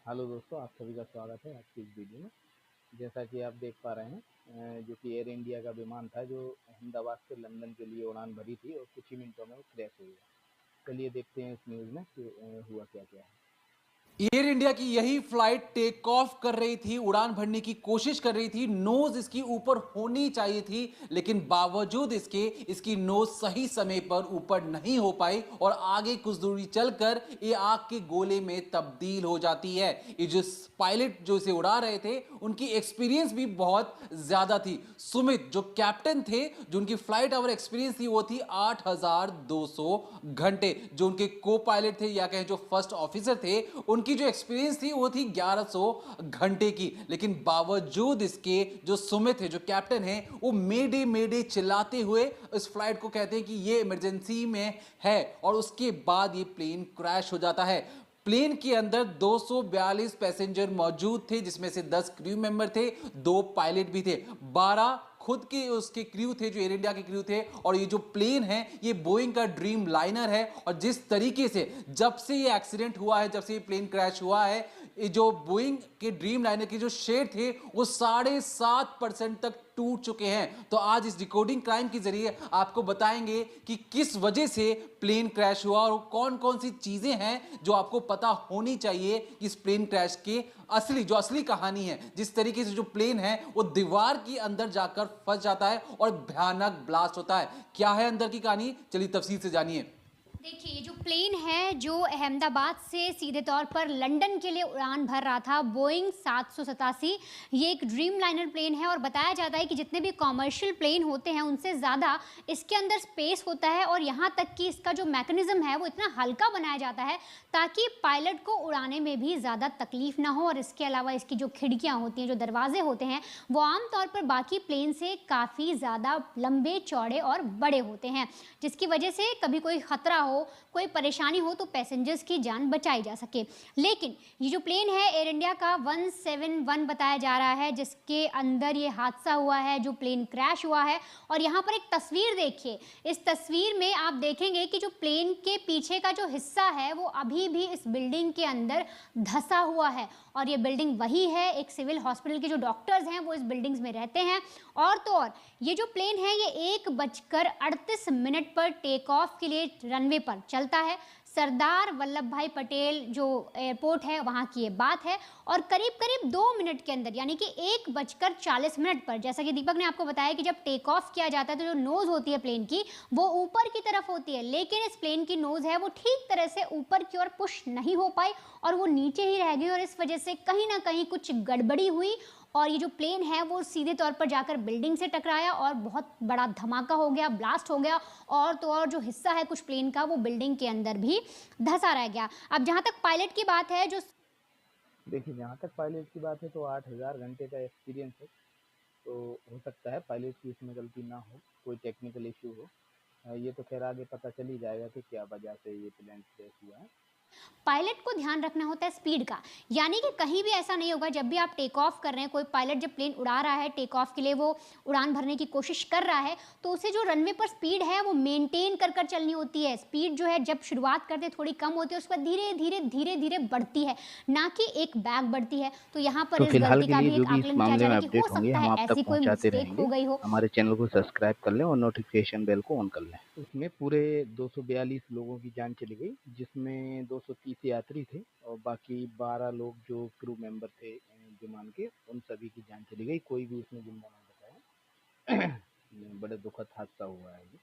Hello दोस्तों, आप सभी का स्वागत है आज की इस वीडियो में। जैसा कि आप देख पा रहे हैं, जो कि एयर इंडिया का विमान था जो अहमदाबाद से लंदन के लिए उड़ान भरी थी और कुछ ही मिनटों में वो क्रैश हो गया। चलिए देखते हैं इस न्यूज़ में कि हुआ क्या क्या है। एयर इंडिया की यही फ्लाइट टेक ऑफ कर रही थी, उड़ान भरने की कोशिश कर रही थी। नोज इसकी ऊपर होनी चाहिए थी, लेकिन बावजूद इसके इसकी नोज सही समय पर ऊपर नहीं हो पाई और आगे कुछ दूरी चलकर ये आग के गोले में तब्दील हो जाती है। ये जो पायलट जो इसे उड़ा रहे थे, उनकी एक्सपीरियंस भी बहुत ज्यादा थी। सुमित जो कैप्टन थे, जो उनकी फ्लाइट आवर एक्सपीरियंस थी वो थी 8,200 घंटे। जो उनके को पायलट थे या कहें जो फर्स्ट ऑफिसर थे, उनकी जो एक्सपीरियंस थी वो थी 1100 घंटे की। लेकिन बावजूद इसके जो सुमित है, जो कैप्टन है, वो मेडे मेडे चिल्लाते हुए इस फ्लाइट को कहते हैं कि ये इमरजेंसी में है, और उसके बाद ये प्लेन क्रैश हो जाता है। प्लेन के अंदर 242 पैसेंजर मौजूद थे, जिसमें से 10 क्रू मेंबर थे, 2 पायलट भी थे, 12 खुद के उसके क्रू थे, जो एयर इंडिया के क्रू थे। और ये जो प्लेन है ये बोइंग का ड्रीम लाइनर है, और जिस तरीके से जब से ये एक्सीडेंट हुआ है, जब से ये प्लेन क्रैश हुआ है, ये जो बोइंग के ड्रीम लाइनर के जो शेड थे वो 7.5% तक टूट चुके हैं। तो आज इस डिकोडिंग क्राइम के जरिए आपको बताएंगे कि किस वजह से प्लेन क्रैश हुआ और कौन कौन सी चीजें हैं जो आपको पता होनी चाहिए कि इस प्लेन क्रैश के असली कहानी है। जिस तरीके से जो प्लेन है वो दीवार के अंदर जाकर फंस जाता है और भयानक ब्लास्ट होता है। क्या है अंदर की कहानी, चलिए तफसील से जानिए। देखिए, ये जो प्लेन है जो अहमदाबाद से सीधे तौर पर लंदन के लिए उड़ान भर रहा था, बोइंग 787, ये एक ड्रीम लाइनर प्लेन है। और बताया जाता है कि जितने भी कॉमर्शियल प्लेन होते हैं उनसे ज़्यादा इसके अंदर स्पेस होता है, और यहाँ तक कि इसका जो मैकेनिज्म है वो इतना हल्का बनाया जाता है ताकि पायलट को उड़ाने में भी ज़्यादा तकलीफ ना हो। और इसके अलावा इसकी जो खिड़कियाँ होती हैं, जो दरवाजे होते हैं, वो आमतौर पर बाकी प्लेन से काफ़ी ज़्यादा लंबे चौड़े और बड़े होते हैं, जिसकी वजह से कभी कोई ख़तरा हो, कोई परेशानी हो तो पैसेंजर्स की जान बचाई जा सके। लेकिन ये जो प्लेन है एयर इंडिया का 171 बताया जा रहा है, जिसके अंदर ये हादसा हुआ है, जो प्लेन क्रैश हुआ है। और यहाँ पर एक तस्वीर देखिए, इस तस्वीर में आप देखेंगे कि जो प्लेन के पीछे का जो हिस्सा है वो अभी भी इस बिल्डिंग के अंदर धंसा हुआ है। और ये बिल्डिंग वही है, एक सिविल हॉस्पिटल के जो डॉक्टर्स हैं वो इस बिल्डिंग्स में रहते हैं। और तो और ये जो प्लेन है ये 1:38 पर टेक ऑफ के लिए रनवे पर चलता है। सरदार वल्लभ भाई पटेल जो एयरपोर्ट है वहाँ की ये बात है। और करीब करीब 2 मिनट के अंदर, यानी कि 1:40 पर, जैसा कि दीपक ने आपको बताया कि जब टेक ऑफ किया जाता है तो जो नोज़ होती है प्लेन की वो ऊपर की तरफ होती है, लेकिन इस प्लेन की नोज़ है वो ठीक तरह से ऊपर की ओर पुश नहीं हो पाई और वो नीचे ही रह गई। और इस वजह से कहीं ना कहीं कुछ गड़बड़ी हुई और ये जो प्लेन है वो सीधे तौर पर जाकर बिल्डिंग से टकराया और बहुत बड़ा धमाका हो गया, ब्लास्ट हो गया। और तो और जो हिस्सा है कुछ प्लेन का वो बिल्डिंग के अंदर भी धंसा रह गया। अब जहाँ तक पायलट की बात है, जो देखिए, जहाँ तक पायलट की बात है तो 8,000 घंटे का एक्सपीरियंस है, तो हो सकता है पायलट की इसमें गलती ना हो, कोई टेक्निकल इशू हो। ये तो खैर आगे पता चल ही जाएगा कि क्या वजह से ये प्लेन क्रैश हुआ है। पायलट को ध्यान रखना होता है स्पीड का, यानी कि कहीं भी ऐसा नहीं होगा जब भी आप टेक ऑफ कर रहे हैं, कोई पायलट जब प्लेन उड़ा रहा है, टेक ऑफ के लिए वो उड़ान भरने की कोशिश कर रहा है, तो उसे जो रनवे पर स्पीड है वो मेंटेन कर कर चलनी होती है। स्पीड जो है जब शुरुआत करते थोड़ी कम होती है, उसके बाद धीरे धीरे धीरे धीरे बढ़ती है, ना कि एक बैग बढ़ती है। तो यहाँ पर तो इस फिलहाल गलती के का लिए भी जो एक भी इस आकलन किया मामले जा में रहा है कि हो अपडेट होंगे सकता हम है आप तक ऐसी कोई पहुंचाते मिस्टेक रहेंगे। हो गई हो। हमारे चैनल को सब्सक्राइब कर लें और नोटिफिकेशन बेल को ऑन कर लें। उसमें पूरे 242 लोगों की जान चली गई, जिसमें 230 यात्री थे और बाकी 12 लोग जो क्रू मेंबर थे विमान के, उन सभी की जान चली गई। कोई भी उसमें जिंदा नहीं बचा है। बड़े दुखद हादसा हुआ है ये।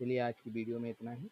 चलिए आज की वीडियो में इतना ही।